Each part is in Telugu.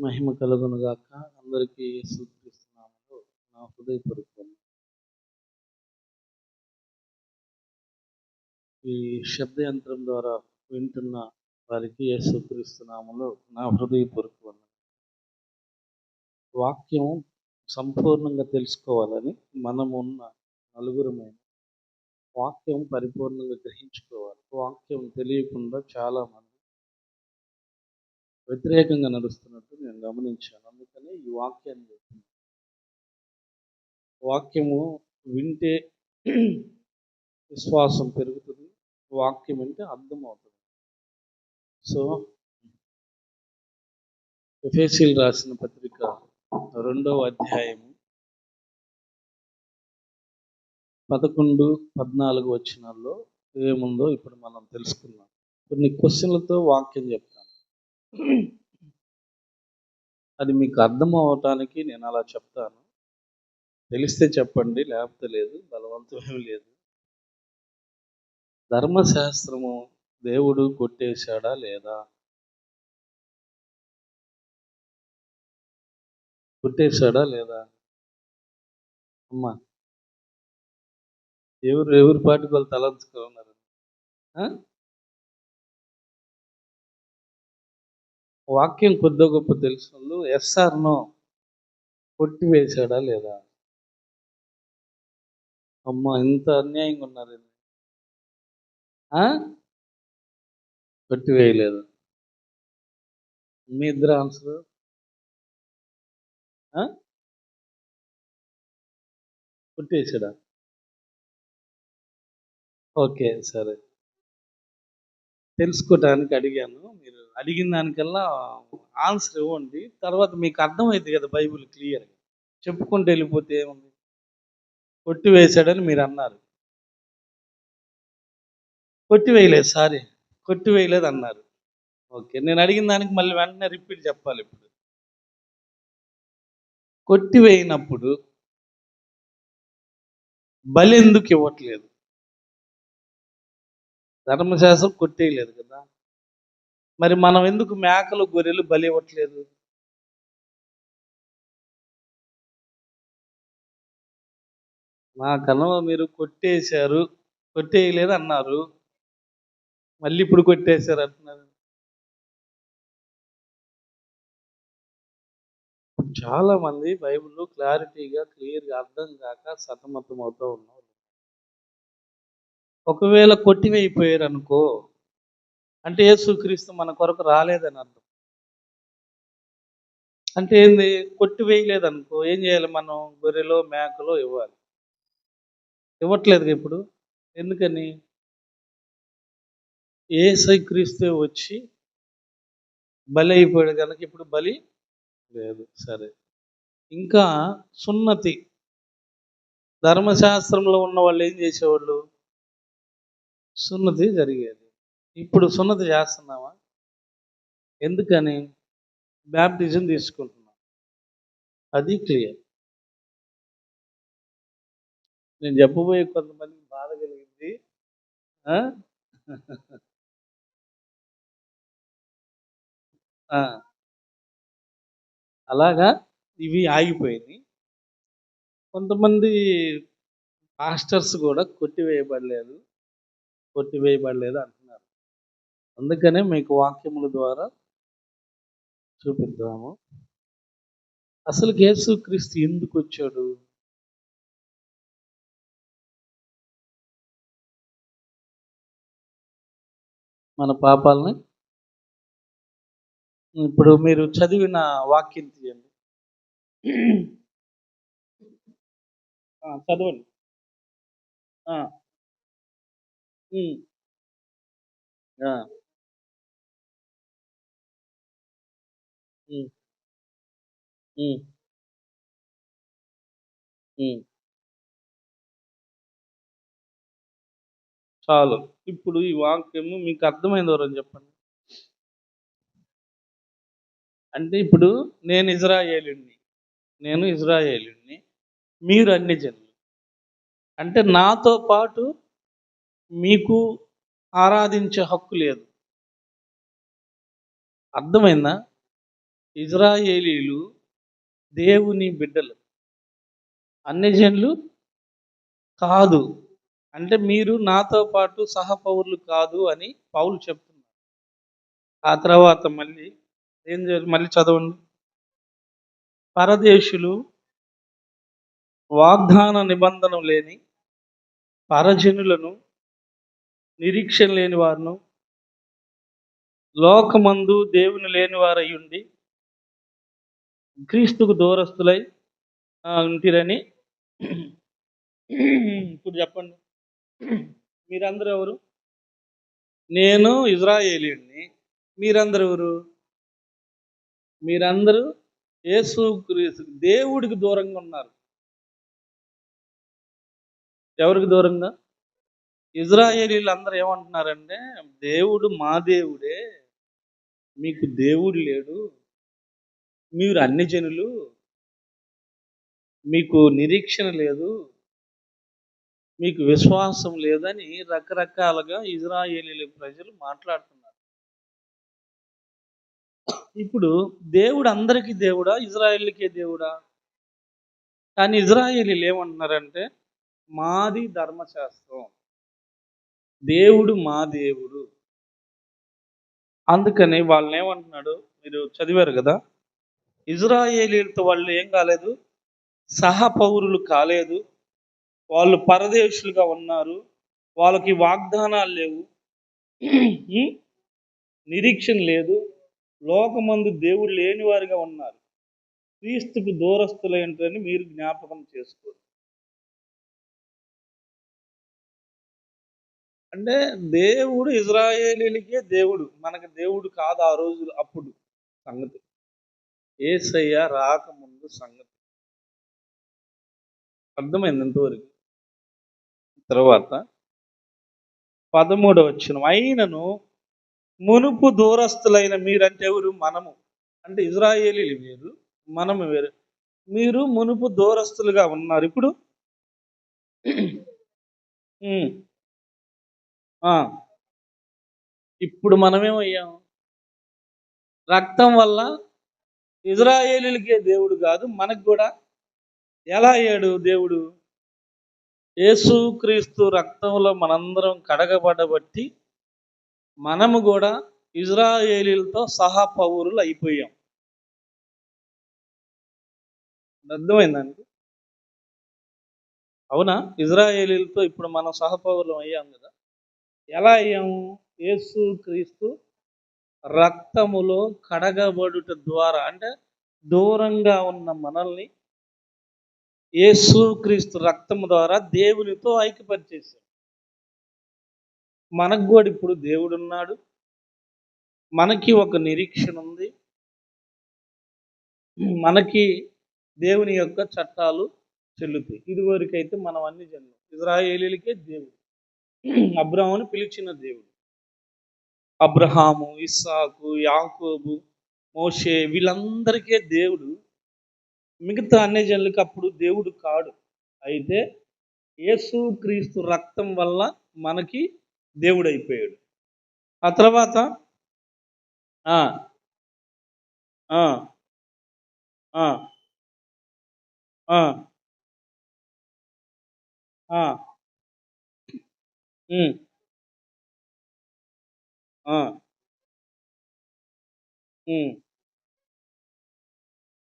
మహిమ కలుగునుగాక. అందరికీ యేసుక్రీస్తు నామములో నా హృదయపూర్వక ఈ శబ్దయంత్రం ద్వారా వింటున్న వారికి యేసుక్రీస్తు నామములో నా హృదయపూర్వక వాక్యం సంపూర్ణంగా తెలుసుకోవాలని మనమున్న నలుగురమైన వాక్యం పరిపూర్ణంగా గ్రహించుకోవాలి. వాక్యం తెలియకుండా చాలామంది వ్యతిరేకంగా నడుస్తున్నట్టు నేను గమనించాను. అందుకని ఈ వాక్యాన్ని చెప్తున్నాను. వాక్యము వింటే విశ్వాసం పెరుగుతుంది, వాక్యం వింటే అర్థమవుతుంది. సో ఎఫెసీయులు రాసిన పత్రిక 2వ అధ్యాయము 11-14 వచనాల్లో ఏముందో ఇప్పుడు మనం తెలుసుకుందాం. కొన్ని క్వశ్చన్లతో వాక్యం చెప్తాను. అది మీకు అర్థం అవటానికి నేను అలా చెప్తాను. తెలిస్తే చెప్పండి, లేకపోతే లేదు, బలవంతం లేదు. ధర్మశాస్త్రము దేవుడు కొట్టేశాడా లేదా? కొట్టేశాడా లేదా? అమ్మా, ఎవరి పాటికి వాళ్ళు తలంచుకున్నారు. వాక్యం కొద్ది గొప్ప తెలుసు వాళ్ళు ఎస్ఆర్ నో కొట్టివేశాడా లేదా? అమ్మా, ఇంత అన్యాయంగా ఉన్నారు. కొట్టివేయలేదు. మీ ఇద్దరు ఆన్సర్ కొట్టేశాడా? ఓకే, సరే. తెలుసుకోవటానికి అడిగాను. మీరు అడిగిన దానికల్లా ఆన్సర్ ఇవ్వండి. తర్వాత మీకు అర్థమైంది కదా బైబిల్ క్లియర్గా. చెప్పుకుంటూ వెళ్ళిపోతే ఏముంది? కొట్టివేశాడని మీరు అన్నారు. కొట్టివేయలేదు అన్నారు. ఓకే, నేను అడిగిన దానికి మళ్ళీ వెంటనే రిపీట్ చెప్పాలి. ఇప్పుడు కొట్టివేయినప్పుడు బలి ఎందుకు ఇవ్వట్లేదు? ధర్మశాస్త్రం కొట్టేయలేదు కదా, మరి మనం ఎందుకు మేకలు గొర్రెలు బలి ఇవ్వట్లేదు? నాకన్నా మీరు కొట్టేయలేదు అన్నారు, మళ్ళీ ఇప్పుడు కొట్టేశారు అంటున్నారు. చాలా మంది బైబిల్లో క్లారిటీగా క్లియర్గా అర్థం కాక సతమతం అవుతూ ఉన్నారు. ఒకవేళ కొట్టివేయిపోయారు అనుకో, అంటే యేసుక్రీస్తు మన కొరకు రాలేదని అర్థం. అంటే ఏంది? కొట్టివేయలేదనుకో ఏం చేయాలి? మనం గొర్రెలో మేకలో ఇవ్వాలి. ఇవ్వట్లేదు ఇప్పుడు. ఎందుకని? యేసుక్రీస్తు వచ్చి బలి అయిపోయాడు కనుక ఇప్పుడు బలి లేదు. సరే, ఇంకా సున్నతి. ధర్మశాస్త్రంలో ఉన్న వాళ్ళు ఏం చేసేవాళ్ళు? సున్నతి జరిగేది. ఇప్పుడు సున్నతి చేస్తున్నావా? ఎందుకని? బ్యాప్టిజం తీసుకుంటున్నాం. అది క్లియర్. నేను చెప్పబోయే కొంతమందికి బాధ కలిగింది. అలాగా ఇవి ఆగిపోయింది. కొంతమంది పాస్టర్స్ కూడా కొట్టివేయబడలేదు అంటున్నారు. అందుకనే మీకు వాక్యముల ద్వారా చూపిద్దాము. అసలు యేసుక్రీస్తు ఎందుకు వచ్చాడు? మన పాపాలని. ఇప్పుడు మీరు చదివిన వాక్యం తీయండి, చదవండి. చాలు. ఇప్పుడు ఈ వాక్యము మీకు అర్థమైంది ఎవరని చెప్పండి. అంటే ఇప్పుడు నేను ఇజ్రాయేలుని, మీరు అన్ని జనులు. అంటే నాతో పాటు మీకు ఆరాధించే హక్కు లేదు. అర్థమైందా? ఇజ్రాయేలీలు దేవుని బిడ్డలు, అన్ని జనులు కాదు. అంటే మీరు నాతో పాటు సహపౌరులు కాదు అని పౌలు చెప్తున్నారు. ఆ తర్వాత మళ్ళీ మళ్ళీ చదవండి. పరదేశులు, వాగ్దాన నిబంధన లేని పరజనులను, నిరీక్షణ లేని వారును, లోకమందు దేవుని లేని వారయ్యుండి క్రీస్తుకు దూరస్తులై ఉంటిరని. ఇప్పుడు చెప్పండి, మీరందరూ ఎవరు? నేను ఇజ్రాయేలీయుడిని. మీరందరూ ఎవరు? మీరందరూ యేసుక్రీస్తు దేవుడికి దూరంగా ఉన్నారు. ఎవరికి దూరంగా? ఇజ్రాయేలీలు అందరూ ఏమంటున్నారంటే, దేవుడు మా దేవుడే, మీకు దేవుడు లేడు, మీరు అన్ని జనులు, మీకు నిరీక్షణ లేదు, మీకు విశ్వాసం లేదని రకరకాలుగా ఇజ్రాయేలీల ప్రజలు మాట్లాడుతున్నారు. ఇప్పుడు దేవుడు అందరికీ దేవుడా, ఇజ్రాయేలీకే దేవుడా? కానీ ఇజ్రాయేలీలు ఏమంటున్నారంటే, మాది ధర్మశాస్త్రం, దేవుడు మా దేవుడు. అందుకని వాళ్ళని ఏమంటున్నాడు, మీరు చదివారు కదా, ఇజ్రాయేలీలతో వాళ్ళు ఏం కాలేదు, సహపౌరులు కాలేదు, వాళ్ళు పరదేశులుగా ఉన్నారు, వాళ్ళకి వాగ్దానాలు లేవు, నిరీక్షణ లేదు, లోకమందు దేవుడు లేని వారిగా ఉన్నారు, క్రీస్తుకు దూరస్తులైంటని మీరు జ్ఞాపకం చేసుకోరు. అంటే దేవుడు ఇజ్రాయేలీలకే దేవుడు, మనకు దేవుడు కాదు. ఆ రోజు అప్పుడు సంగతి, యేసయ్య రాకముందు సంగతి. అర్థమైంది ఎంతవరకు? తర్వాత 13వ వచనం, అయినను మునుపు దూరస్తులైన మీరంటే ఎవరు? మనము. అంటే ఇజ్రాయేలీలు వేరు, మనము వేరు. మీరు మునుపు దూరస్తులుగా ఉన్నారు, ఇప్పుడు ఇప్పుడు మనమేమయ్యాం? రక్తం వల్ల ఇజ్రాయేలీలకే దేవుడు కాదు, మనకు కూడా ఎలా అయ్యాడు దేవుడు? యేసుక్రీస్తు రక్తంలో మనందరం కడగబడబట్టి మనము కూడా ఇజ్రాయేలీలతో సహా పౌరులు అయిపోయాం. అర్థమైందండి? అవునా? ఇజ్రాయేలీలతో ఇప్పుడు మనం సహపౌరులం అయ్యాం కదా. ఎలా అయ్యాము? యేసుక్రీస్తు రక్తములో కడగబడుట ద్వారా, అంటే దూరంగా ఉన్న మనల్ని యేసుక్రీస్తు రక్తము ద్వారా దేవునితో ఐక్యపరిచేశాడు. మనకు కూడా ఇప్పుడు దేవుడు ఉన్నాడు, మనకి ఒక నిరీక్షణ ఉంది, మనకి దేవుని యొక్క చట్టాలు చెల్లుతాయి. ఇదివరకైతే మనం అన్ని జన్లు, ఇజ్రాయేలీలకే దేవుడు, అబ్రాహామును పిలిచిన దేవుడు, అబ్రహాము, ఇస్సాకు, యాకోబు, మోషే, వీళ్ళందరికీ దేవుడు. మిగతా అన్ని జనులకి అప్పుడు దేవుడు కాడు. అయితే యేసుక్రీస్తు రక్తం వల్ల మనకి దేవుడు అయిపోయాడు. ఆ తర్వాత ఆ ఆ ఆ ఆ ఆ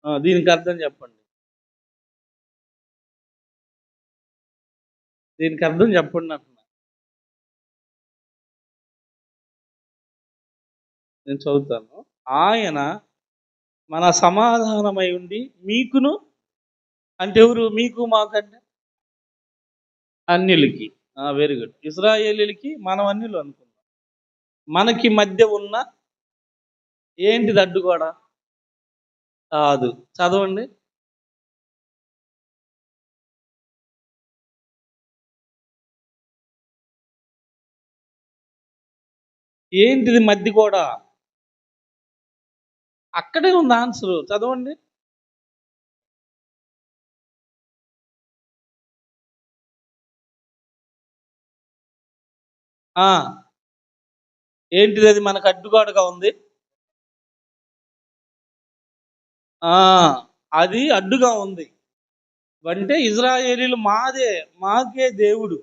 ఆ దీనికి అర్థం చెప్పండి. దీనికి అర్థం చెప్పండి అంటున్నా. నేను చదువుతాను. ఆయన మన సమాధానమై ఉండి మీకును, అంటే ఎవరు? మీకు మాకంటే అన్యులకి. Very good. ఇజ్రాయేలీలకి మనం అన్యులు అనుకుందాం. మనకి మధ్య ఉన్న ఏంటిది అడ్డుగోడ? కాదు. చదవండి. ఏంటిది మధ్య గోడ? అక్కడే ఉంది ఆన్సరు, చదవండి. ఏంటిది అది మనకు అడ్డుగోడగా ఉంది? ఆ, అది అడ్డుగా ఉంది. అంటే ఇజ్రాయేలీలు మాకే దేవుడు.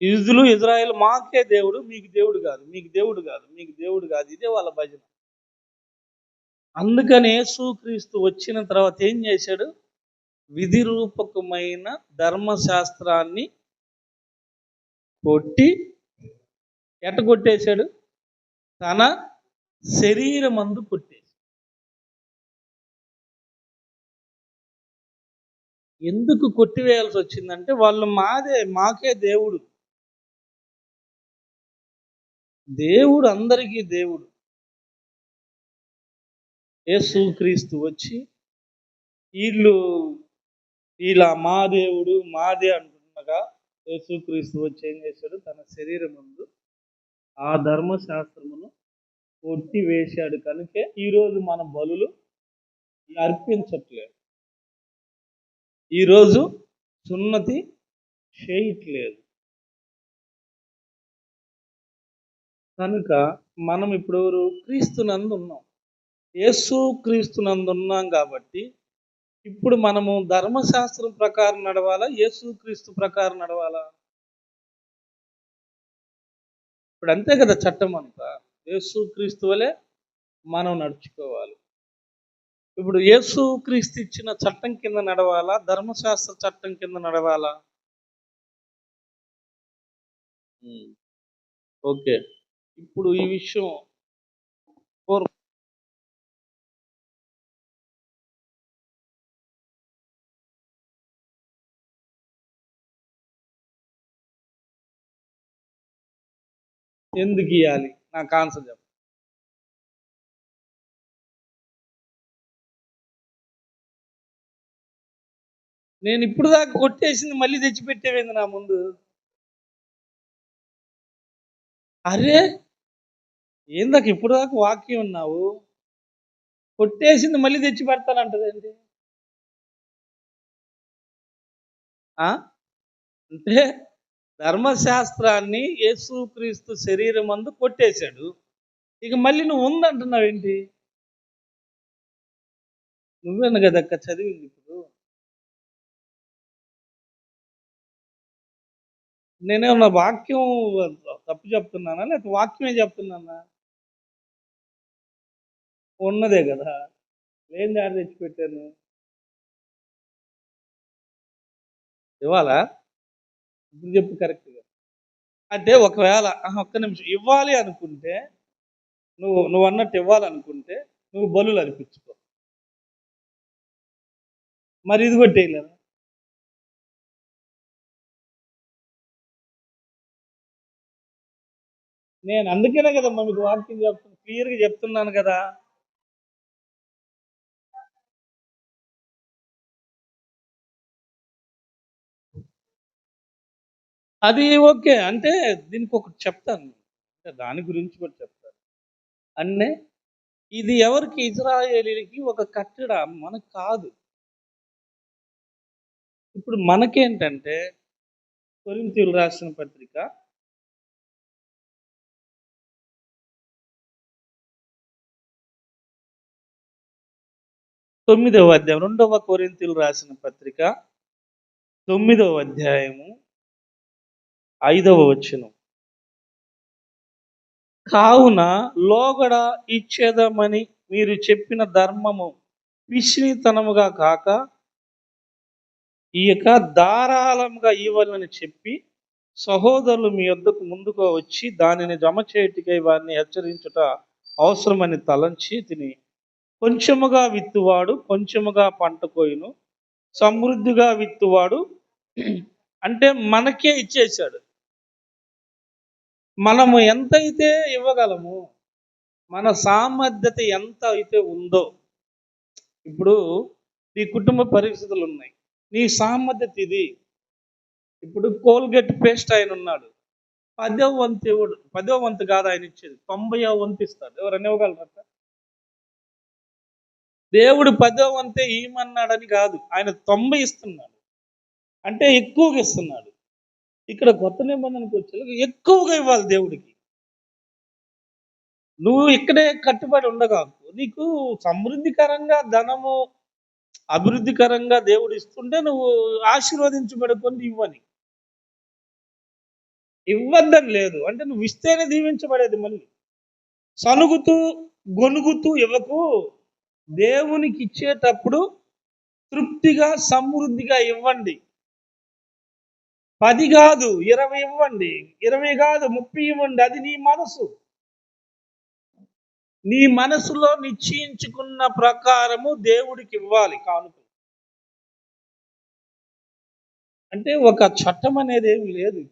యూదులు ఇజ్రాయేల్ మాకే దేవుడు, మీకు దేవుడు కాదు, మీకు దేవుడు కాదు, మీకు దేవుడు కాదు. ఇదే వాళ్ళ భజన. అందుకని యేసుక్రీస్తు వచ్చిన తర్వాత ఏం చేశాడు? విధి రూపకమైన ధర్మశాస్త్రాన్ని కొట్టి కొట్టేశాడు? తన శరీరమందు కొట్టేశాడు. ఎందుకు కొట్టివేయాల్సి వచ్చిందంటే వాళ్ళు మాకే దేవుడు. దేవుడు అందరికీ దేవుడు. యేసుక్రీస్తు వచ్చి ఇలా మా దేవుడు మాదే అంటున్నగా, యేసుక్రీస్తు వచ్చి ఏం చేశాడు? తన శరీరం ముందు ఆ ధర్మశాస్త్రమును కొట్టి వేశాడు. కనుకే ఈరోజు మన బలులు అర్పించట్లేదు, ఈరోజు సున్నతి చేయట్లేదు. కనుక మనం ఇప్పుడు క్రీస్తునందు ఉన్నాం, యేసు క్రీస్తునందు ఉన్నాం కాబట్టి ఇప్పుడు మనము ధర్మశాస్త్రం ప్రకారం నడవాలా, యేసుక్రీస్తు ప్రకారం నడవాలా? ఇప్పుడు అంతే కదా చట్టం అంతా. యేసుక్రీస్తు వలె మనం నడుచుకోవాలి. ఇప్పుడు యేసుక్రీస్తు ఇచ్చిన చట్టం కింద నడవాలా, ధర్మశాస్త్ర చట్టం కింద నడవాలా? ఓకే, ఇప్పుడు ఈ విషయం ఎందుకు ఇవ్వాలి? నాకు ఆన్సర్ చెప్పు. నేను ఇప్పుడు దాకా కొట్టేసింది మళ్ళీ తెచ్చిపెట్టేవేంది నా ముందు? అరే, ఏందాక ఇప్పుడు దాకా వాక్యం ఉన్నావు, కొట్టేసింది మళ్ళీ తెచ్చి పెడతానంటదేంటి? అంటే ధర్మశాస్త్రాన్ని యేసుక్రీస్తు శరీరం అందు కొట్టేశాడు, ఇక మళ్ళీ నువ్వు ఉందంటున్నావు ఏంటి? నువ్వేను కదక్క చదివింది. ఇప్పుడు నేనేమన్నా వాక్యం తప్పు చెప్తున్నానా, లేకపోతే వాక్యమే చెప్తున్నానా? ఉన్నదే కదా, లేని దారి తెచ్చిపెట్టాను. ఇవ్వాలా? ఇప్పుడు చెప్పు కరెక్ట్గా. అంటే ఒకవేళ ఒక్క నిమిషం, ఇవ్వాలి అనుకుంటే నువ్వు అన్నట్టు ఇవ్వాలనుకుంటే నువ్వు బలులు అర్పించుకో, మరి ఇది కొట్టేయలేదా? నేను అందుకేనే కదా మీకు వాక్యం చెప్తున్నా, క్లియర్గా చెప్తున్నాను కదా. అది ఓకే, అంటే దీనికి ఒకటి చెప్తాను, దాని గురించి కూడా చెప్తాను. అంటే ఇది ఎవరికి? ఇజ్రాయేలీలకి ఒక కట్టడ, మనకు కాదు. ఇప్పుడు మనకేంటంటే కొరింథీయులు రాసిన పత్రిక 9వ అధ్యాయం, 2వ కొరింథీయులు రాసిన పత్రిక 9వ అధ్యాయము 5వ వచనం. కావున లోగడ ఇచ్చేదమని మీరు చెప్పిన ధర్మము విశ్రీతనముగా కాక ఇక ధారాళంగా ఇవ్వాలని చెప్పి సహోదరులు మీ యొద్దకు ముందుకు వచ్చి దానిని జమ చేయుటకై వారిని హెచ్చరించుట అవసరమని తలంచి తిని, కొంచెముగా విత్తువాడు కొంచెముగా పంట కోయును, సమృద్ధిగా విత్తువాడు అంటే మనకే ఇచ్చేశాడు. మనము ఎంతైతే ఇవ్వగలము, మన సామర్థ్యత ఎంత అయితే ఉందో, ఇప్పుడు నీ కుటుంబ పరిస్థితులు ఉన్నాయి, నీ సామర్థ్యత ఇది. ఇప్పుడు కోల్గేట్ పేస్ట్ ఆయన ఉన్నాడు, 10వ వంతు ఇవ్వడు, 10వ వంతు కాదు ఆయన ఇచ్చేది, 90వ వంతు ఇస్తాడు. ఎవరన్నా ఇవ్వగలరా? దేవుడు 10వ వంతే ఇవ్వమన్నాడని కాదు, ఆయన 90 ఇస్తున్నాడు, అంటే ఎక్కువగా ఇస్తున్నాడు. ఇక్కడ కొత్త నిబంధనకు వచ్చే ఎక్కువగా ఇవ్వాలి దేవుడికి. నువ్వు ఇక్కడే కట్టుబడి ఉండగాకు, నీకు సమృద్ధికరంగా ధనము, అభివృద్ధికరంగా దేవుడు ఇస్తుంటే నువ్వు ఆశీర్వదించబడుకొని ఇవ్వని. ఇవ్వద్దని లేదు. అంటే నువ్వు ఇస్తేనే దీవించబడేది మళ్ళీ. సనుగుతూ, గొనుగుతూ ఇవ్వకు. దేవునికి ఇచ్చేటప్పుడు తృప్తిగా, సమృద్ధిగా ఇవ్వండి. 10 కాదు, 20 ఇవ్వండి. 20 కాదు, 30 ఇవ్వండి. అది నీ మనసు. నీ మనసులో నిశ్చయించుకున్న ప్రకారము దేవుడికి ఇవ్వాలి కానుక. అంటే ఒక చట్టం అనేది ఏమి లేదు.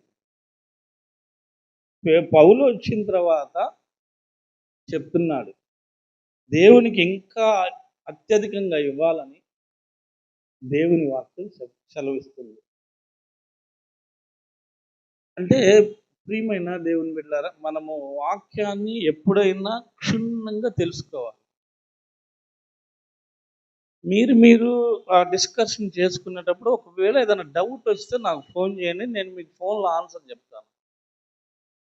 పౌలు వచ్చిన తర్వాత చెప్తున్నాడు, దేవునికి ఇంకా అత్యధికంగా ఇవ్వాలని దేవుని వాక్యం సెలవిస్తుంది. అంటే ప్రియమైన దేవుని బిడ్డలారా, మనము వాక్యాన్ని ఎప్పుడైనా క్షుణ్ణంగా తెలుసుకోవాలి. మీరు డిస్కషన్ చేసుకునేటప్పుడు ఒకవేళ ఏదైనా డౌట్ వస్తే నాకు ఫోన్ చేయండి, నేను మీకు ఫోన్లో ఆన్సర్ చెప్తాను.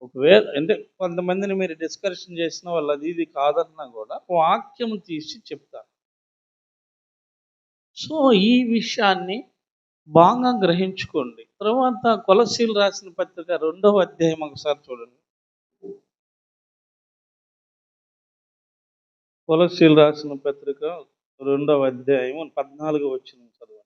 ఒకవేళ అంటే కొంతమందిని మీరు డిస్కషన్ చేసిన వాళ్ళు అది ఇది కాదన్నా కూడా వాక్యం తీసి చెప్తాను. సో ఈ విషయాన్ని బాగా గ్రహించుకోండి. తర్వాత కొలస్సీలు రాసిన పత్రిక 2వ అధ్యాయం ఒకసారి చూడండి. కొలస్సీలు రాసిన పత్రిక 2వ అధ్యాయం 14వ వచనం చదవండి.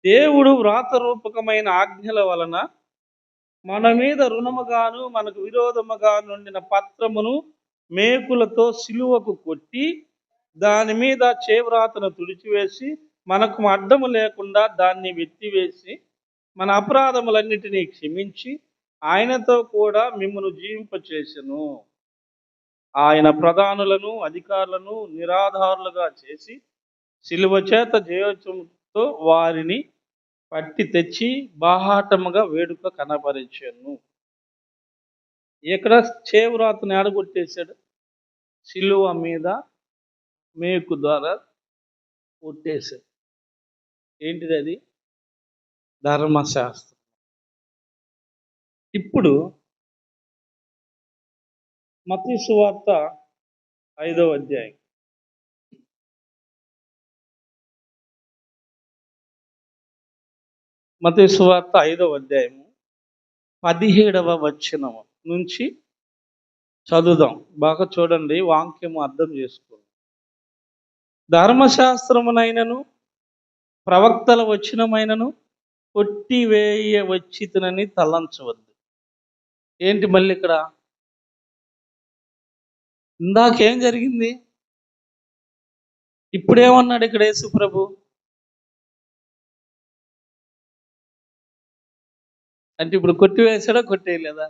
దేవుడు వ్రాతరూపకమైన ఆజ్ఞల వలన మన మీద రుణముగాను మనకు విరోధముగా నుండిన పత్రమును మేకులతో సిలువకు కొట్టి దాని మీద చేవ్రాతను తుడిచివేసి మనకు అడ్డము లేకుండా దాన్ని వెత్తివేసి మన అపరాధములన్నిటినీ క్షమించి ఆయనతో కూడా మిమ్మల్ని జీవింపచేసెను. ఆయన ప్రధానులను అధికారులను నిరాధారులుగా చేసి సిలువ చేత జయోత్సవంతో వారిని పట్టి తెచ్చి బాహాటముగా వేడుక కనపరిచాను. ఇక్కడ చేవ్రాతను ఆడగొట్టేశాడు, సిలువ మీద మేకు ద్వారా కొట్టేశాడు. ఏంటిది అది? ధర్మశాస్త్రం. ఇప్పుడు మత్తయి సువార్త 5వ అధ్యాయం. మత్తయి సువార్త 5వ అధ్యాయం 17వ వచనం నుంచి చదువుదాం. బాగా చూడండి, వాక్యము అర్థం చేసుకోండి. ధర్మశాస్త్రమునైనను ప్రవక్తల వచనమైనను కొట్టివేయ వచ్చితనని తలంచవద్దు. ఏంటి మళ్ళీ ఇక్కడ? ఇందాకేం జరిగింది? ఇప్పుడేమన్నాడు ఇక్కడ యేసు ప్రభు? అంటే ఇప్పుడు కొట్టివేసాడా, కొట్టేయలేదా?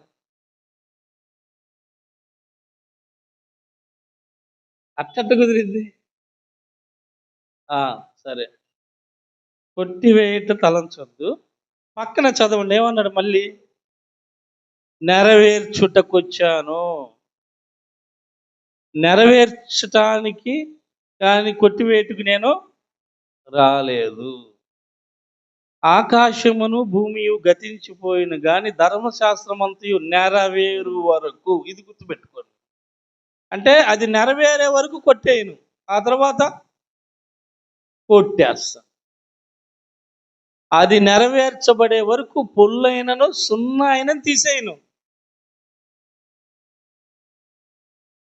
అట్టట్ట కుదిరింది. సరే, కొట్టివేయట తలంచొద్దు. పక్కన చదవండి, ఏమన్నాడు మళ్ళీ? నెరవేర్చుటకొచ్చాను. నెరవేర్చటానికి కానీ కొట్టివేటుకు నేను రాలేదు. ఆకాశమును భూమియు గతించిపోయిన కానీ ధర్మశాస్త్రమంతయు నెరవేరు వరకు. ఇది గుర్తుపెట్టుకోండి. అంటే అది నెరవేరే వరకు కొట్టేయను, ఆ తర్వాత కొట్టేస్తా. అది నెరవేర్చబడే వరకు పొల్లైనను సున్నా అయినను తీసేయను.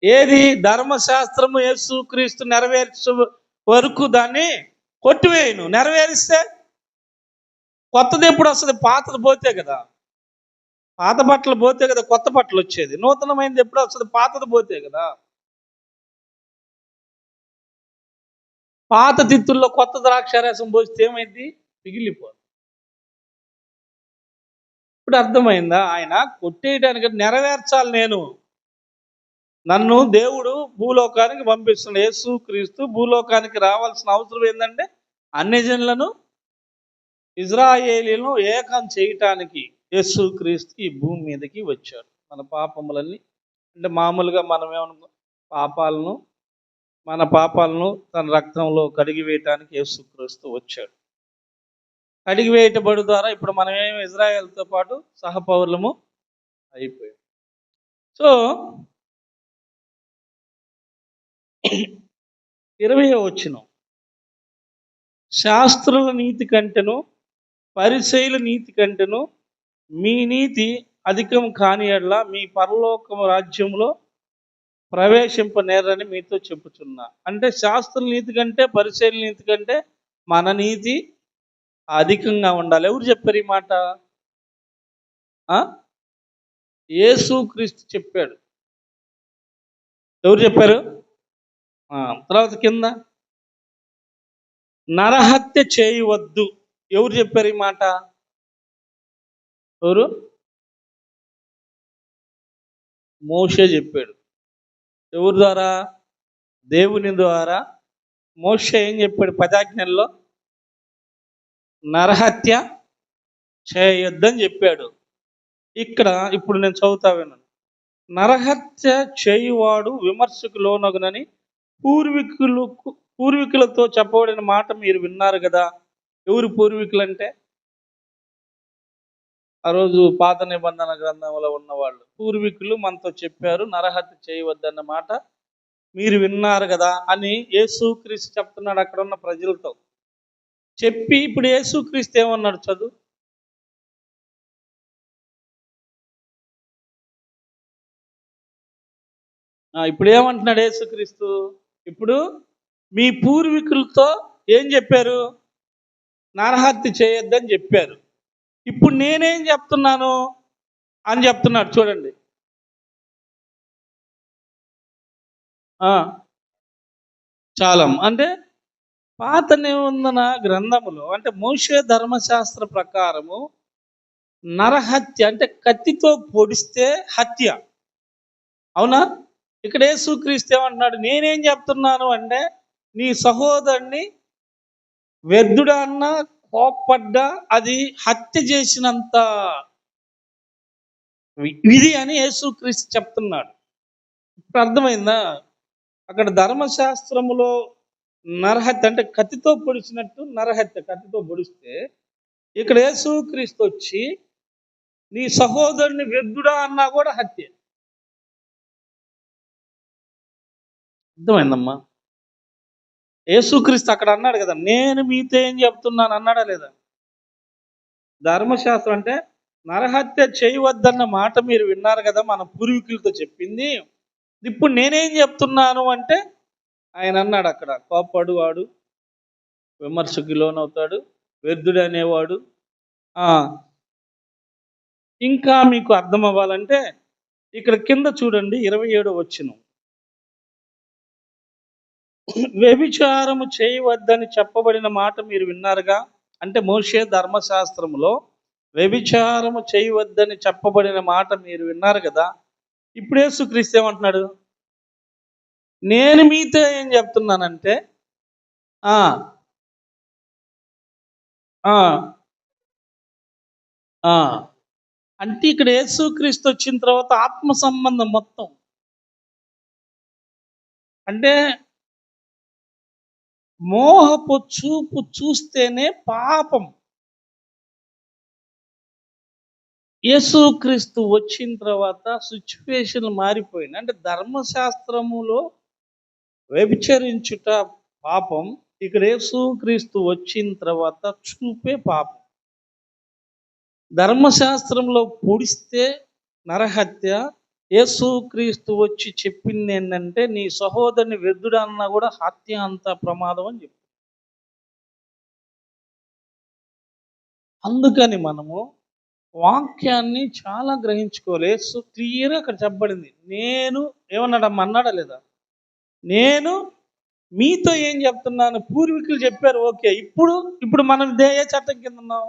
ఏది? ధర్మశాస్త్రము యేసుక్రీస్తు నెరవేర్చే వరకు దాన్ని కొట్టివేయను. నెరవేరిస్తే కొత్తది ఎప్పుడు వస్తుంది? పాతది పోతే కదా. పాత బట్టలు పోతే కదా కొత్త బట్టలు వచ్చేది. నూతనమైనది ఎప్పుడు వస్తుంది? పాతది పోతే కదా. పాత తిత్తుల్లో కొత్త ద్రాక్షారసం పోస్తే ఏమైంది? పిగిలిపోదు. ఇప్పుడు అర్థమైందా? ఆయన కొట్టేయడానికి నెరవేర్చాలి. నన్ను దేవుడు భూలోకానికి పంపిస్తున్నాడు. యేసుక్రీస్తు భూలోకానికి రావాల్సిన అవసరం ఏంటంటే అన్ని జనులను ఇజ్రాయేలీలను ఏకం చేయటానికి యేసుక్రీస్తు ఈ భూమి మీదకి వచ్చాడు. మన పాపములన్నీ, అంటే మామూలుగా మనం ఏమనుకో, మన పాపాలను తన రక్తంలో కడిగి వేయటానికి యేసుక్రీస్తు వచ్చాడు. కడిగి వేయటబడి ద్వారా ఇప్పుడు మనం ఏమి ఇజ్రాయేల్తో పాటు సహపౌరులము అయిపోయాం. సో 20వ వచనం, శాస్త్రుల నీతి కంటెను పరిసయ్యుల నీతి కంటెను మీ నీతి అధికం కాని యెడల మీ పరలోకము రాజ్యంలో ప్రవేశింపనేరని మీతో చెప్పుచున్నా. అంటే శాస్త్రుల నీతి కంటే పరిసయ్యుల నీతి కంటే మన నీతి అధికంగా ఉండాలి. ఎవరు చెప్పారు ఈ మాట? యేసుక్రీస్తు చెప్పాడు. ఎవరు చెప్పారు? తర్వాత కింద, నరహత్య చేయవద్దు. ఎవరు చెప్పారు ఈ మాట? ఎవరు? మోషే చెప్పాడు. ఎవరి ద్వారా? దేవుని ద్వారా. మోషే ఏం చెప్పాడు 10 ఆజ్ఞల్లో? నరహత్య చేయొద్దని చెప్పాడు. ఇక్కడ ఇప్పుడు నేను చదువుతా విన్నాను. నరహత్య చేయువాడు విమర్శకు లోనగునని పూర్వీకులతో చెప్పబడిన మాట మీరు విన్నారు కదా. ఎవరు పూర్వీకులు అంటే? ఆ రోజు పాత నిబంధన గ్రంథంలో ఉన్నవాళ్ళు పూర్వీకులు మనతో చెప్పారు, నరహత్య చేయవద్దన్న మాట మీరు విన్నారు కదా అని యేసుక్రీస్తు చెప్తున్నాడు అక్కడ ఉన్న ప్రజలతో. చెప్పి ఇప్పుడు యేసుక్రీస్తు ఏమన్నాడు చదువు. ఇప్పుడు ఏమంటున్నాడు యేసుక్రీస్తు? ఇప్పుడు మీ పూర్వీకులతో ఏం చెప్పారు? నరహత్య చేయొద్దని చెప్పారు. ఇప్పుడు నేనేం చెప్తున్నాను అని చెప్తున్నాడు. చూడండి, చాలా అంటే పాత నిబంధన గ్రంథములో, అంటే మోషే ధర్మశాస్త్ర ప్రకారము నరహత్య అంటే కత్తితో పొడిస్తే హత్య, అవునా? ఇక్కడ యేసుక్రీస్తు ఏమంటున్నాడు? నేనేం చెప్తున్నాను అంటే నీ సహోదరుని వ్యర్థుడా అన్నా కోప్పడ్డా అది హత్య చేసినంత విధి అని యేసుక్రీస్తు చెప్తున్నాడు. ఇప్పుడు అర్థమైందా? అక్కడ ధర్మశాస్త్రములో నరహత్య అంటే కత్తితో పొడిచినట్టు నరహత్య, కత్తితో పొడిస్తే ఇక్కడ యేసుక్రీస్తు వచ్చి నీ సహోదరుని వ్యర్థుడా అన్నా కూడా హత్య. అర్థమైందమ్మా? యేసుక్రీస్తు అక్కడ అన్నాడు కదా, నేను మీతో ఏం చెప్తున్నాను అన్నాడా లేదా? ధర్మశాస్త్రం అంటే నరహత్య చేయవద్దన్న మాట మీరు విన్నారు కదా, మన పూర్వీకులతో చెప్పింది. ఇప్పుడు నేనేం చెప్తున్నాను అంటే ఆయన అన్నాడు అక్కడ, కోపడువాడు విమర్శకు లోనవుతాడు, వ్యర్థుడు అనేవాడు. ఇంకా మీకు అర్థం అవ్వాలంటే ఇక్కడ కింద చూడండి 27వ వచనం, వ్యభిచారము చేయవద్దని చెప్పబడిన మాట మీరు విన్నారుగా. అంటే మోషే ధర్మశాస్త్రములో వ్యభిచారము చేయవద్దని చెప్పబడిన మాట మీరు విన్నారు కదా. ఇప్పుడు యేసుక్రీస్తు ఏమంటున్నాడు? నేను మీతో ఏం చెప్తున్నానంటే అంటే ఇక్కడ యేసుక్రీస్తు వచ్చిన తర్వాత ఆత్మ సంబంధం మొత్తం, అంటే మోహపు చూపు చూస్తేనే పాపం. యేసుక్రీస్తు వచ్చిన తర్వాత సిచ్యువేషన్ మారిపోయింది. అంటే ధర్మశాస్త్రములో వ్యభిచరించుట పాపం, ఇక్కడ యేసుక్రీస్తు వచ్చిన తర్వాత చూపే పాపం. ధర్మశాస్త్రంలో పొడిస్తే నరహత్య, యేసుక్రీస్తు వచ్చి చెప్పింది ఏంటంటే నీ సహోదరుని వ్యర్థుడు అన్నా కూడా హత్య అంత ప్రమాదం అని చెప్పి. అందుకని మనము వాక్యాన్ని చాలా గ్రహించుకోవాలి. క్లియర్గా అక్కడ చెప్పబడింది. నేను ఏమన్నాడమ్మా? అన్నాడా లేదా? నేను మీతో ఏం చెప్తున్నాను? పూర్వీకులు చెప్పారు, ఓకే. ఇప్పుడు మనం ఏ చట్టం కింద ఉన్నాం?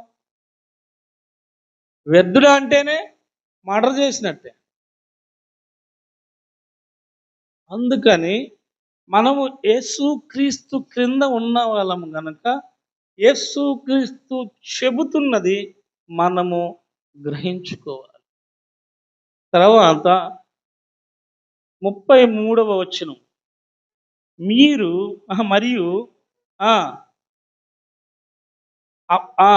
వ్యర్థుడు అంటేనే మర్డర్ చేసినట్టే. అందుకని మనము యేసుక్రీస్తు క్రింద ఉన్న వాళ్ళము గనక యేసుక్రీస్తు చెబుతున్నది మనము గ్రహించుకోవాలి. తర్వాత 33వ వచనం. మీరు మరియు ఆ! ఆ!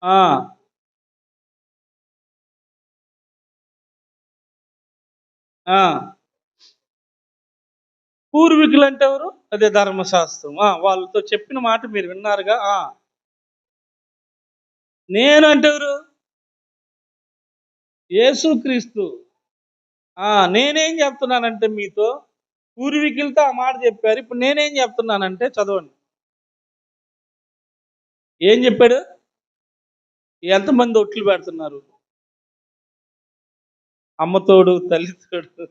ఆ! ఆ! పూర్వీకులంటే ఎవరు? అదే ధర్మశాస్త్రం. వాళ్ళతో చెప్పిన మాట మీరు విన్నారుగా. నేను అంటే ఎవరు? యేసుక్రీస్తు. నేనేం చెప్తున్నానంటే మీతో, పూర్వీకులతో ఆ మాట చెప్పారు. ఇప్పుడు నేనేం చెప్తున్నానంటే చదవండి. ఏం చెప్పాడు? ఎంతమంది ఒట్లు పెడుతున్నారు? అమ్మ తోడు, తల్లి తోడు,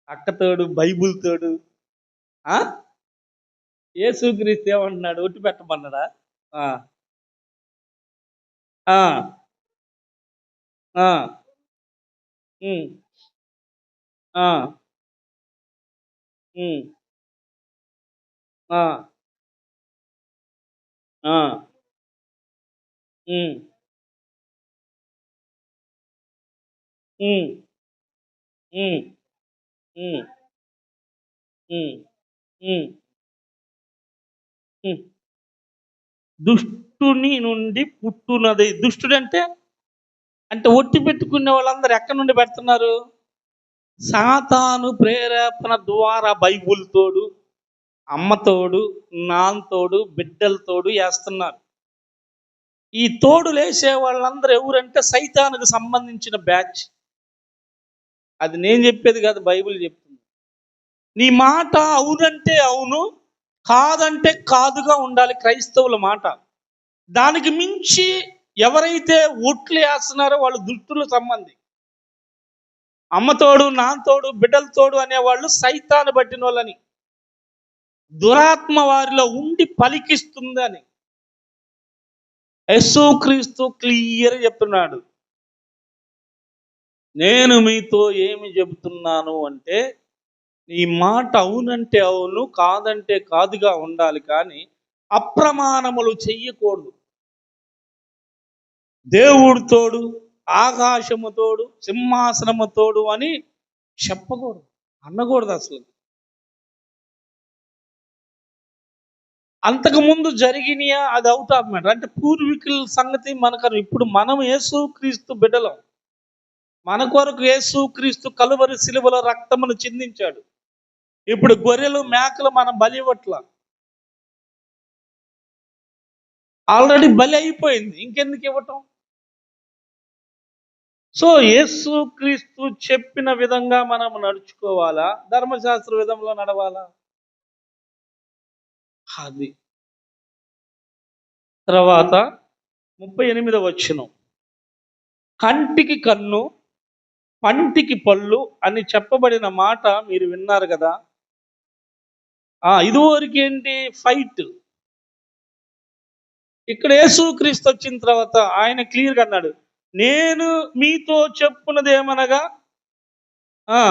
అక్క తోడు, బైబుల్ తోడు. ఆ! యేసుక్రీస్తు ఏమంటున్నాడు? ఒట్టు పెట్టమన్నాడా? ఆ! ఆ! ఆ! హ్మ్. ఆ! హ్మ్. ఆ! ఆ! హ్మ్. హ్మ్. హ్మ్. హ్మ్. హ్మ్. హ్మ్. హ్మ్. దుష్టుని నుండి పుట్టునది. దుష్టుడంటే అంటే ఒట్టి పెట్టుకునే వాళ్ళందరూ ఎక్కడి నుండి పెడుతున్నారు? సాతాను ప్రేరేపణ ద్వారా బైబుల్ తోడు, అమ్మ తోడు, నాన్న తోడు, బిడ్డల తోడు ఏస్తున్నారు. ఈ తోడులేసే వాళ్ళందరూ ఎవరంటే సైతానుకు సంబంధించిన బ్యాచ్. అది నేను చెప్పేది కాదు, బైబిల్ చెప్తుంది. నీ మాట అవునంటే అవును, కాదంటే కాదుగా ఉండాలి క్రైస్తవుల మాట. దానికి మించి ఎవరైతే ఒట్లు వేస్తున్నారో వాళ్ళు దుష్టుల సంబంధి. అమ్మ తోడు, నాన్న తోడు, బిడ్డల తోడు అనేవాళ్ళు సైతాను పట్టిన వాళ్ళని, దురాత్మ వారిలో ఉండి పలికిస్తుందని యేసుక్రీస్తు క్లియర్ చెప్తున్నాడు. నేను మీతో ఏమి చెబుతున్నాను అంటే, ఈ మాట అవునంటే అవును, కాదంటే కాదుగా ఉండాలి కానీ అప్రమాణములు చెయ్యకూడదు. దేవుడు తోడు, ఆకాశము తోడు, సింహాసనము తోడు అని చెప్పకూడదు, అనకూడదు అసలు. అంతకుముందు జరిగినయా అది అవుట్ ఆఫ్ మ్యాటర్. అంటే పూర్వీకుల సంగతి మనకు ఇప్పుడు మనం యేసుక్రీస్తు బిడ్డలం. మన కొరకు యేసుక్రీస్తు కలువరి శిలువలో రక్తమును చిందించాడు. ఇప్పుడు గొర్రెలు, మేకలు మనం బలి ఇవ్వట్ల. ఆల్రెడీ బలి అయిపోయింది. ఇంకెందుకు ఇవ్వటం? సో యేసుక్రీస్తు చెప్పిన విధంగా మనం నడుచుకోవాలా? ధర్మశాస్త్ర విధంలో నడవాలా? అది. తర్వాత 38వ వచనం. కంటికి కన్ను, పంటికి పళ్ళు అని చెప్పబడిన మాట మీరు విన్నారు కదా. ఇదివరకు ఏంటి? ఫైట్. ఇక్కడ యేసుక్రీస్తు వచ్చిన తర్వాత ఆయన క్లియర్‌గా అన్నాడు. నేను మీతో చెప్పున్నదేమనగా ఆ!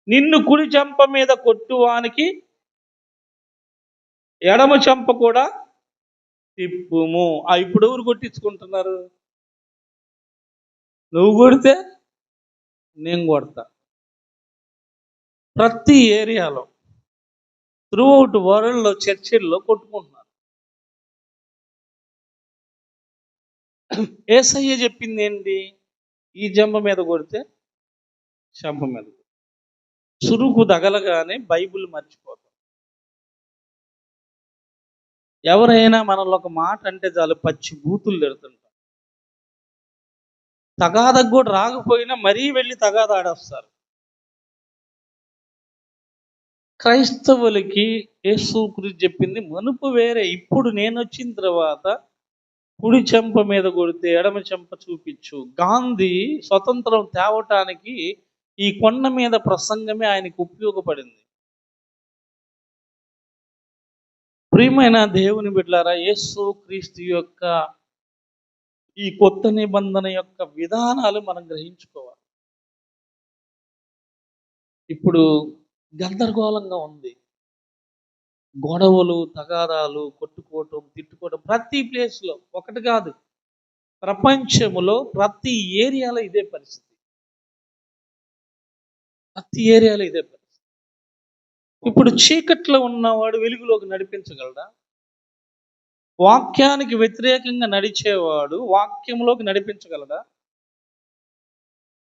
నిన్ను కుడి చెంప మీద కొట్టువానికి ఎడమ చెంప కూడా తిప్పుము. ఇప్పుడు ఎవరు కొట్టించుకుంటున్నారు? నువ్వు కొడితే నేను కొడతా. ప్రతి ఏరియాలో త్రూ ఔట్ వరల్డ్‌లో చర్చిల్లో కొట్టుకుంటున్నారు. యేసయ్య చెప్పిందేంటి? ఈ జంబ మీద కొడితే చెంప మీద. చురుకు తగలగానే బైబిల్ మర్చిపోతాం. ఎవరైనా మనల్ని ఒక మాట అంటే చాలు పచ్చి బూతులు తిడుతుంటాం. తగాదకు కూడా రాకపోయినా మరీ వెళ్ళి తగాదా ఆడేస్తారు. క్రైస్తవులకి యేసు గురించి చెప్పింది మనుపు వేరే. ఇప్పుడు నేనొచ్చిన తర్వాత కుడి చెంప మీద కొడితే ఎడమ చెంప చూపించు. గాంధీ స్వతంత్రం తేవటానికి ఈ కొండ మీద ప్రసంగమే ఆయనకు ఉపయోగపడింది. ప్రియమైన దేవుని బిడ్డలారా, యేసు క్రీస్తు యొక్క ఈ కొత్త నిబంధన యొక్క విధానాలు మనం గ్రహించుకోవాలి. ఇప్పుడు గందరగోళంగా ఉంది. గొడవలు, తగాదాలు, కొట్టుకోవటం, తిట్టుకోవటం ప్రతి ప్లేస్లో, ఒకటి కాదు, ప్రపంచంలో ప్రతి ఏరియాలో ఇదే పరిస్థితి. ప్రతి ఏరియాలో ఇదే పరిస్థితి. ఇప్పుడు చీకట్లో ఉన్నవాడు వెలుగులోకి నడిపించగలడా? వాక్యానికి వ్యతిరేకంగా నడిచేవాడు వాక్యంలోకి నడిపించగలడా?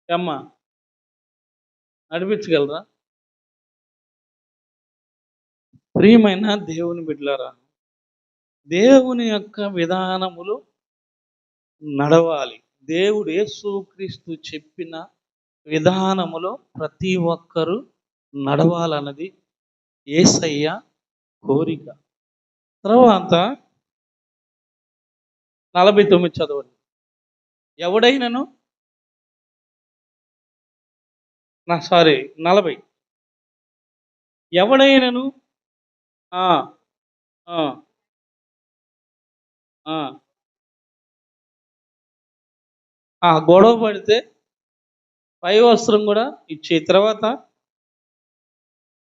అమ్మా, నడిపించగలరా? ప్రియమైన దేవుని బిడ్డలారా, దేవుని యొక్క విధానములు నడవాలి. దేవుడు యేసుక్రీస్తు చెప్పిన విధానములో ప్రతి ఒక్కరూ నడవాలన్నది యేసయ్య కోరిక. తర్వాత 49 చదవండి. ఎవడైనను 40 ఎవడైనను ఆ ఆ గొడవ పడితే పై వస్త్రం కూడా ఇచ్చే. తర్వాత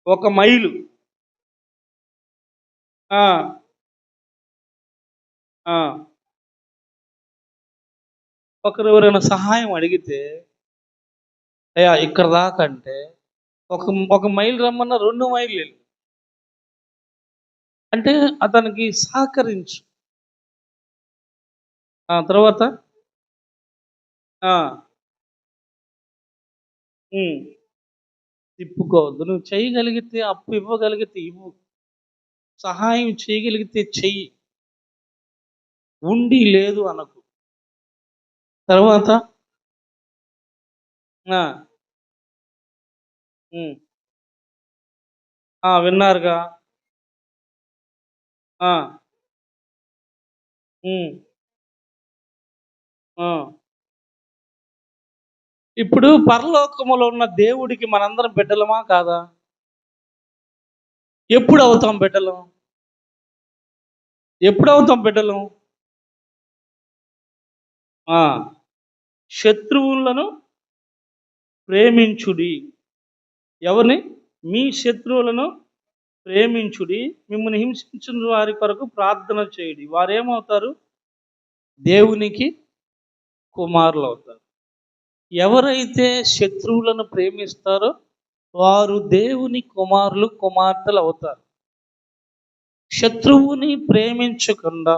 1 మైలు ఒకరు ఎవరైనా సహాయం అడిగితే, అయ్యా ఇక్కడ దాకంటే ఒక మైలు రమ్మన్నా 2 మైళ్ళు వెళ్ళు అంటే అతనికి సహకరించు. తర్వాత తిప్పుకోవద్దు. నువ్వు చేయగలిగితే, అప్పు ఇవ్వగలిగితే ఇవ్వు, సహాయం చేయగలిగితే చెయ్యి, ఉండి లేదు అనకు. తర్వాత విన్నారుగా. ఇప్పుడు పరలోకములో ఉన్న దేవుడికి మనందరం బిడ్డలమా కాదా? ఎప్పుడు అవుతాం బిడ్డలం? ఎప్పుడు అవుతాం బిడ్డలం? శత్రువులను ప్రేమించుడి. ఎవరిని? మీ శత్రువులను ప్రేమించుడి, మిమ్మల్ని హింసించిన వారి కొరకు ప్రార్థన చేయుడి. వారేమవుతారు? దేవునికి కుమారులు అవుతారు. ఎవరైతే శత్రువులను ప్రేమిస్తారో వారు దేవుని కుమారులు, కుమార్తెలు అవుతారు. శత్రువుని ప్రేమించకుండా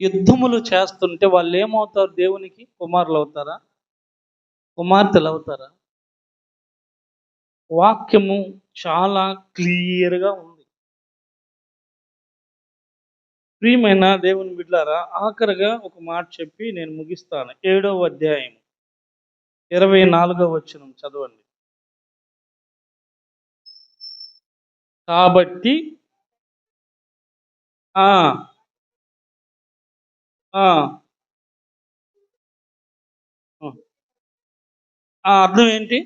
యుద్ధములు చేస్తుంటే వాళ్ళు ఏమవుతారు? దేవునికి కుమారులు అవుతారా? కుమార్తెలు అవుతారా? వాక్యము చాలా క్లియర్గా ఉంది. ప్రియమైన దేవుని బిడ్డలారా, ఆఖరిగా ఒక మాట చెప్పి నేను ముగిస్తాను. 7వ అధ్యాయం 24వ వచనం చదవండి. కాబట్టి అర్థం ఏంటి?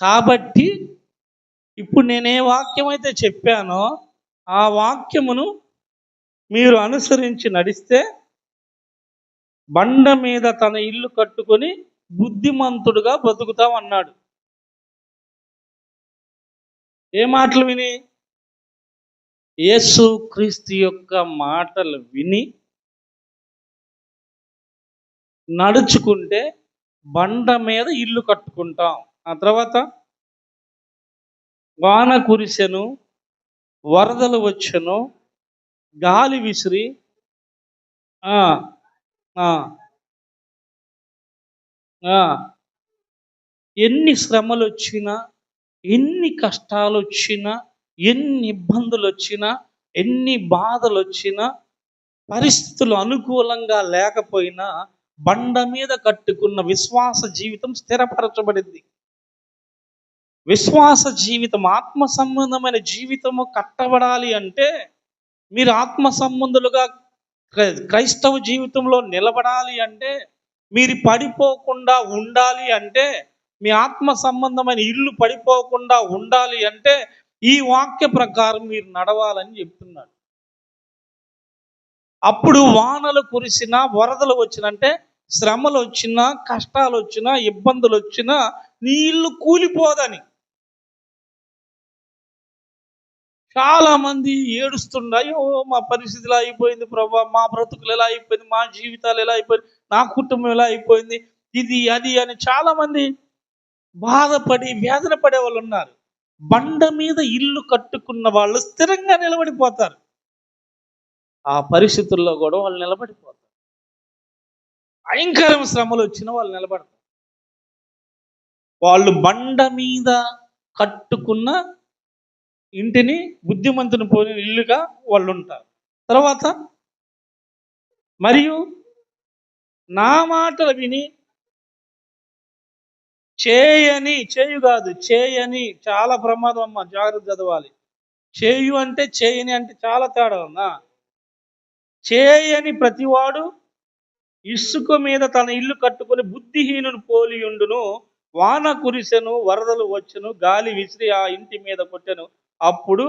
కాబట్టి ఇప్పుడు నేనే వాక్యం అయితే చెప్పానో ఆ వాక్యమును మీరు అనుసరించి నడిస్తే బండ మీద తన ఇల్లు కట్టుకొని బుద్ధిమంతుడుగా బ్రతుకుతాం అన్నాడు. ఏ మాటలు విని? యేసుక్రీస్తు యొక్క మాటలు విని నడుచుకుంటే బండ మీద ఇల్లు కట్టుకుంటాం. ఆ తర్వాత వాన కురిసెను, వరదలు వచ్చెను, గాలి విసిరి ఎన్ని శ్రమలు వచ్చినా, ఎన్ని కష్టాలు వచ్చినా, ఎన్ని ఇబ్బందులు వచ్చినా, ఎన్ని బాధలు వచ్చినా, పరిస్థితులు అనుకూలంగా లేకపోయినా బండ మీద కట్టుకున్న విశ్వాస జీవితం స్థిరపరచబడింది. విశ్వాస జీవితం, ఆత్మ సంబంధమైన జీవితము కట్టబడాలి అంటే, మీరు ఆత్మ సంబంధులుగా క్రైస్తవ జీవితంలో నిలబడాలి అంటే, మీరు పడిపోకుండా ఉండాలి అంటే, మీ ఆత్మ సంబంధమైన ఇల్లు పడిపోకుండా ఉండాలి అంటే ఈ వాక్య ప్రకారం మీరు నడవాలని చెప్తున్నాడు. అప్పుడు వానలు కురిసినా, వరదలు వచ్చినంటే, శ్రమలు వచ్చినా, కష్టాలు వచ్చినా, ఇబ్బందులు వచ్చినా నీ ఇల్లు కూలిపోదని. చాలా మంది ఏడుస్తుండ్రు, అయ్యో మా పరిస్థితి ఇలా అయిపోయింది ప్రభా, మా బ్రతుకులు ఎలా అయిపోయింది, మా జీవితాలు ఎలా అయిపోయింది, నా కుటుంబం ఎలా అయిపోయింది, ఇది అది అని చాలా మంది బాధపడి వేదన పడే వాళ్ళు ఉన్నారు. బండ మీద ఇల్లు కట్టుకున్న వాళ్ళు స్థిరంగా నిలబడిపోతారు. ఆ పరిస్థితుల్లో కూడా వాళ్ళు నిలబడిపోతారు. భయంకర శ్రమలు వచ్చిన వాళ్ళు నిలబడతారు. వాళ్ళు బండ మీద కట్టుకున్న ఇంటిని బుద్ధిమంతుని పోయిన ఇల్లుగా వాళ్ళు ఉంటారు. తర్వాత మరియు నా మాటలు విని చేయు కాదు, చేయని చాలా ప్రమాదం అమ్మ, జాగ్రత్త చదవాలి. చేయు అంటే చేయని అంటే చాలా తేడా ఉందా. చేయని ప్రతివాడు ఇసుక మీద తన ఇల్లు కట్టుకొని బుద్ధిహీనుని పోలియుండును. వాన కురిసెను, వరదలు వచ్చెను, గాలి విసిరి ఆ ఇంటి మీద కొట్టెను, అప్పుడు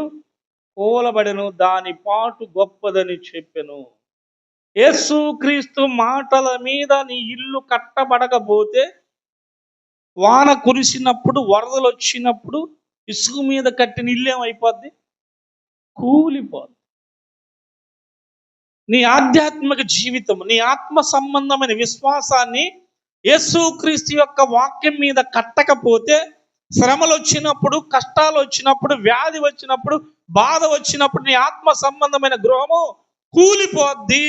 కూలబడెను, దాని పాటు గొప్పదని చెప్పెను. యేసుక్రీస్తు మాటల మీద నీ ఇల్లు కట్టబడకపోతే, వాన కురిసినప్పుడు, వరదలు వచ్చినప్పుడు ఇసుక మీద కట్టిన ఇల్లు ఏమైపోద్ది? కూలిపోద్ది. నీ ఆధ్యాత్మిక జీవితం, నీ ఆత్మ సంబంధమైన విశ్వాసాన్ని యేసుక్రీస్తు యొక్క వాక్యం మీద కట్టకపోతే, శ్రమలు వచ్చినప్పుడు, కష్టాలు వచ్చినప్పుడు, వ్యాధి వచ్చినప్పుడు, బాధ వచ్చినప్పుడు నీ ఆత్మ సంబంధమైన గృహము కూలిపోద్ది.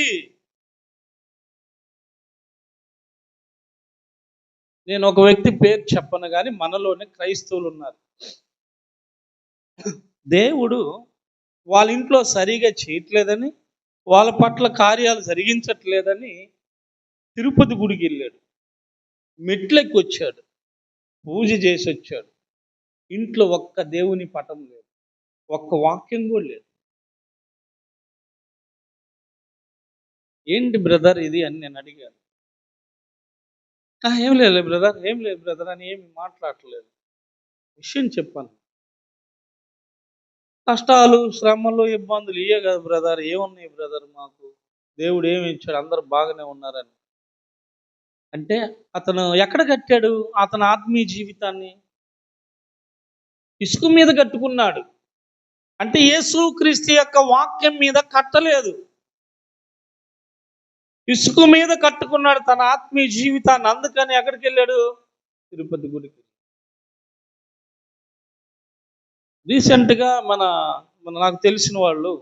నేను ఒక వ్యక్తి పేరు చెప్పను కానీ మనలోనే క్రైస్తవులు ఉన్నారు. దేవుడు వాళ్ళ ఇంట్లో సరిగా చేయట్లేదని, వాళ్ళ పట్ల కార్యాలు జరిగించట్లేదని తిరుపతి గుడికి వెళ్ళాడు. మెట్లెక్కి వచ్చాడు, పూజ చేసి వచ్చాడు. ఇంట్లో ఒక్క దేవుని పటం లేదు, ఒక్క వాక్యం కూడా లేదు. ఏంటి బ్రదర్ ఇది అని నేను అడిగాను. ఏం లేదు బ్రదర్, ఏం లేదు బ్రదర్ అని ఏమి మాట్లాడలేదు. విషయం చెప్పాను. కష్టాలు, శ్రమలు, ఇబ్బందులు ఇవే కదా బ్రదర్, ఏమున్నాయి బ్రదర్ మాకు, దేవుడు ఏమి ఇచ్చాడు, అందరు బాగానే ఉన్నారని. అంటే అతను ఎక్కడ కట్టాడు అతని ఆత్మీయ జీవితాన్ని? ఇసుక మీద కట్టుకున్నాడు. అంటే యేసుక్రీస్తు యొక్క వాక్యం మీద కట్టలేదు, ఇసుక మీద కట్టుకున్నాడు తన ఆత్మీయ జీవితాన్ని. అందుకని ఎక్కడికి వెళ్ళాడు? తిరుపతి గుడికి. రీసెంట్గా నాకు తెలిసిన వాళ్ళు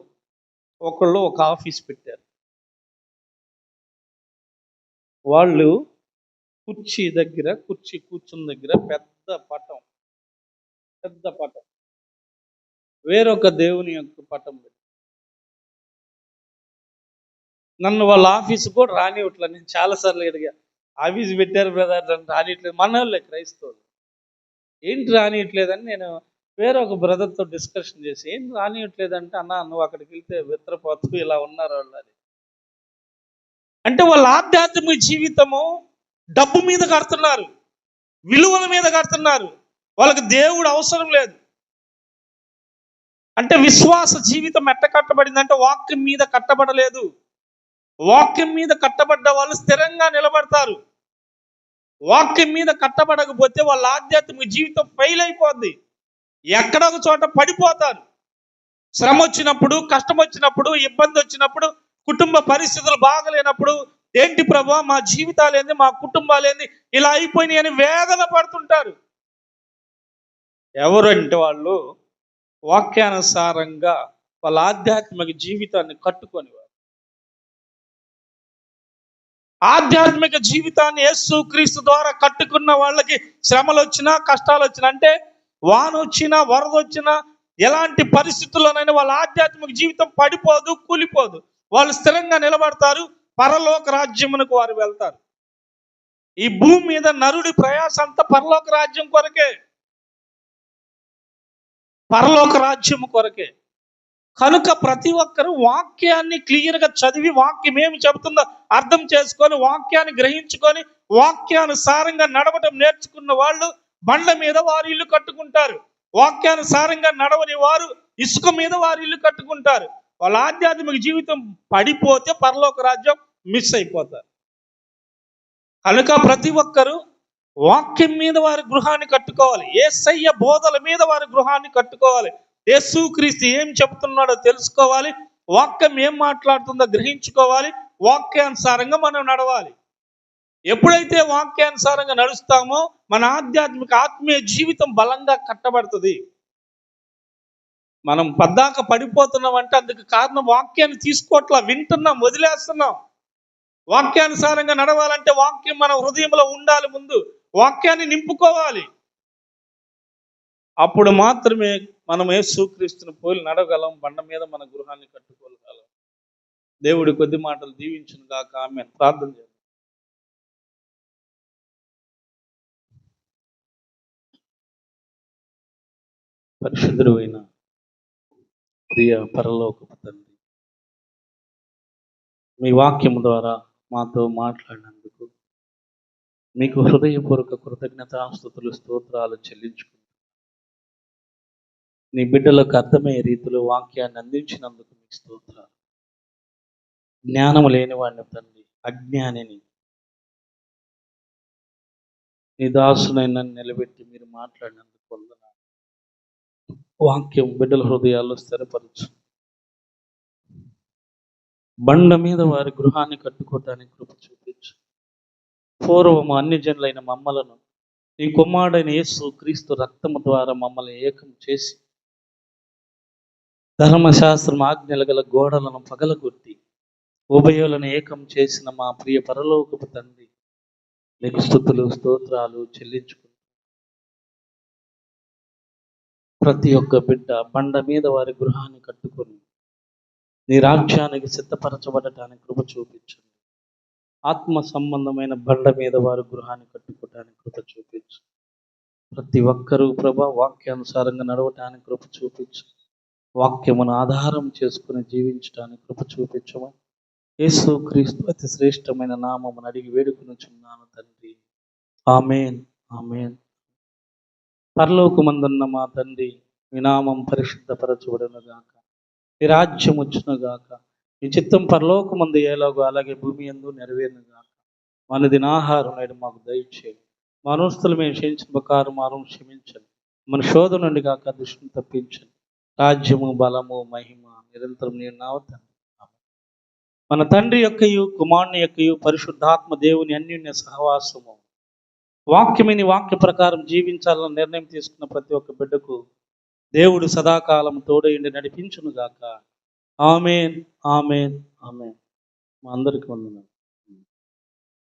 ఒకళ్ళు ఒక ఆఫీస్ పెట్టారు. వాళ్ళు కుర్చీ కూర్చున్న దగ్గర పెద్ద పటం వేరొక దేవుని యొక్క పటం పెట్టి, నన్ను వాళ్ళ ఆఫీస్ కూడా రానివ్వట్లేదు. నేను చాలాసార్లు అడిగా, ఆఫీస్ పెట్టారు బ్రదర్, నన్ను రానియట్లేదు. మన వాళ్ళే క్రైస్తవులు, ఏంటి రానియట్లేదని నేను వేరే ఒక బ్రదర్తో డిస్కషన్ చేసి, ఏం రానియట్లేదంటే, అన్న నువ్వు అక్కడికి వెళ్తే విత్రపోతూ ఇలా ఉన్నారు వాళ్ళు అని. అంటే వాళ్ళ ఆధ్యాత్మిక జీవితము డబ్బు మీద కడుతున్నారు, విలువల మీద కడుతున్నారు. వాళ్ళకి దేవుడు అవసరం లేదు. అంటే విశ్వాస జీవితం ఎట్ట కట్టబడిందంటే వాక్యం మీద కట్టబడలేదు. వాక్యం మీద కట్టబడ్డ వాళ్ళు స్థిరంగా నిలబడతారు. వాక్యం మీద కట్టబడకపోతే వాళ్ళ ఆధ్యాత్మిక జీవితం ఫెయిల్ అయిపోద్ది. ఎక్కడొక చోట పడిపోతారు. శ్రమ వచ్చినప్పుడు, కష్టం వచ్చినప్పుడు, ఇబ్బంది వచ్చినప్పుడు, కుటుంబ పరిస్థితులు బాగలేనప్పుడు, ఏంటి ప్రభా మా జీవితాలు ఏంది, మా కుటుంబాలు ఏంది ఇలా అయిపోయినాయి అని వేదన పడుతుంటారు. ఎవరంటే వాళ్ళు వాక్యానుసారంగా వాళ్ళ ఆధ్యాత్మిక జీవితాన్ని కట్టుకొనివారు. ఆధ్యాత్మిక జీవితాన్ని యేసుక్రీస్తు ద్వారా కట్టుకున్న వాళ్ళకి శ్రమలు వచ్చినా, కష్టాలు వచ్చినా, అంటే వాన వచ్చినా, వరద వచ్చినా, ఎలాంటి పరిస్థితుల్లోనైనా వాళ్ళ ఆధ్యాత్మిక జీవితం పడిపోదు, కూలిపోదు. వాళ్ళు స్థిరంగా నిలబడతారు. పరలోక రాజ్యమునకు వారు వెళ్తారు. ఈ భూమి మీద నరుడి ప్రయాస అంతా పరలోక రాజ్యం కొరకే, పరలోక రాజ్యము కొరకే. కనుక ప్రతి ఒక్కరు వాక్యాన్ని క్లియర్గా చదివి, వాక్యం ఏమి చెబుతుందో అర్థం చేసుకొని, వాక్యాన్ని గ్రహించుకొని, వాక్యానుసారంగా నడవటం నేర్చుకున్న వాళ్ళు బండ్ల మీద వారు ఇల్లు కట్టుకుంటారు. వాక్యానుసారంగా నడవని వారు ఇసుక మీద వారు ఇల్లు కట్టుకుంటారు. వాళ్ళ ఆధ్యాత్మిక జీవితం పడిపోతే పరలోక రాజ్యం మిస్ అయిపోతారు. కనుక ప్రతి ఒక్కరు వాక్యం మీద వారి గృహాన్ని కట్టుకోవాలి. యేసయ్య బోధల మీద వారి గృహాన్ని కట్టుకోవాలి. యేసుక్రీస్తు ఏం చెప్తున్నాడో తెలుసుకోవాలి, వాక్యం ఏం మాట్లాడుతుందో గ్రహించుకోవాలి, వాక్యానుసారంగా మనం నడవాలి. ఎప్పుడైతే వాక్యానుసారంగా నడుస్తామో మన ఆత్మీయ జీవితం బలంగా కట్టబడుతుంది. మనం పద్దాక పడిపోతున్నాం అంటే అందుకు కారణం వాక్యాన్ని తీసుకోవట్లా, వింటున్నాం, వదిలేస్తున్నాం. వాక్యానుసారంగా నడవాలంటే వాక్యం మన హృదయంలో ఉండాలి. ముందు వాక్యాన్ని నింపుకోవాలి. అప్పుడు మాత్రమే మనం యేసుక్రీస్తుని పోలి నడవగలం, బండ మీద మన గృహాన్ని కట్టుకోగలం. దేవుడి కొద్ది మాటలు దీవించును గాక. ఆమేన్. ప్రార్థన చేద్దాం. పరిశుద్ధుడు అయిన ప్రియ పరలోకపు తండ్రి, మీ వాక్యం ద్వారా మాతో మాట్లాడినందుకు మీకు హృదయపూర్వక కృతజ్ఞతాస్తుతులు స్తోత్రాలు చెల్లించుకుంటాం. నీ బిడ్డలకు అర్థమయ్యే రీతిలో వాక్యాన్ని అందించినందుకు మీకు స్తోత్రాలు. జ్ఞానము లేని వాడిని తండ్రి, అజ్ఞానిని నీ దాసునైనా నిలబెట్టి మీరు మాట్లాడినందుకు వందనాలు. వాక్యం బిడ్డల హృదయాల్లో స్థిరపరచు. బండ మీద వారి గృహాన్ని కట్టుకోవటానికి కృప చూపించు. పూర్వము అన్ని జనులైన మమ్మలను నీ కుమారుడైన యేసు క్రీస్తు రక్తము ద్వారా మమ్మల్ని ఏకం చేసి ధర్మశాస్త్రం ఆజ్ఞలు గల గోడలను పగలగొట్టి ఉభయులను ఏకం చేసిన మా ప్రియ పరలోకపు తండ్రి, నీకు స్తుతులు స్తోత్రాలు చెల్లించుకుంటూ ప్రతి ఒక్క బిడ్డ బండ మీద వారి గృహాన్ని కట్టుకొని నీ రాజ్యానికి సిద్ధపరచబడటానికి కృప చూపించండి. ఆత్మ సంబంధమైన బండ మీద వారి గృహాన్ని కట్టుకోవటానికి కృప చూపించు. ప్రతి ఒక్కరూ ప్రభా వాక్యానుసారంగా నడవటానికి కృప చూపించు. వాక్యమును ఆధారం చేసుకుని జీవించడానికి కృప చూపించమని యేసు క్రీస్తు అతి శ్రేష్టమైన నామమును అడిగి వేడుకొనుచున్నాను తండ్రి. ఆమేన్, ఆమేన్. పరలోకమందున్న మా తండ్రి, మీ నామం పరిశుద్ధపరచబడునుగాక, మీ రాజ్యం వచ్చునుగాక, మీ చిత్తం పరలోకమందు ఎలాగో అలాగే భూమి యందు నెరవేరునుగాక. మన దినాహారం నేడు మాకు దయచేయండి. మా రుణస్థులు మేము క్షమించిన ప్రకారం మారం క్షమించండి. మన శోధన నుండి కాక దృష్టిని తప్పించండి. రాజ్యము బలము మహిమ నిరంతరం నీ నామమున తండ్రి. మన తండ్రి యొక్కయు కుమారుని యొక్కయు పరిశుద్ధాత్మ దేవుని అన్యోన్య సహవాసము, వాక్యమిని వాక్య ప్రకారం జీవించాలని నిర్ణయం తీసుకున్న ప్రతి ఒక్క బిడ్డకు దేవుడు సదాకాలం తోడయుండి నడిపించునుగాక. ఆమేన్, ఆమేన్, ఆమేన్. మా అందరికీ వందనాలు.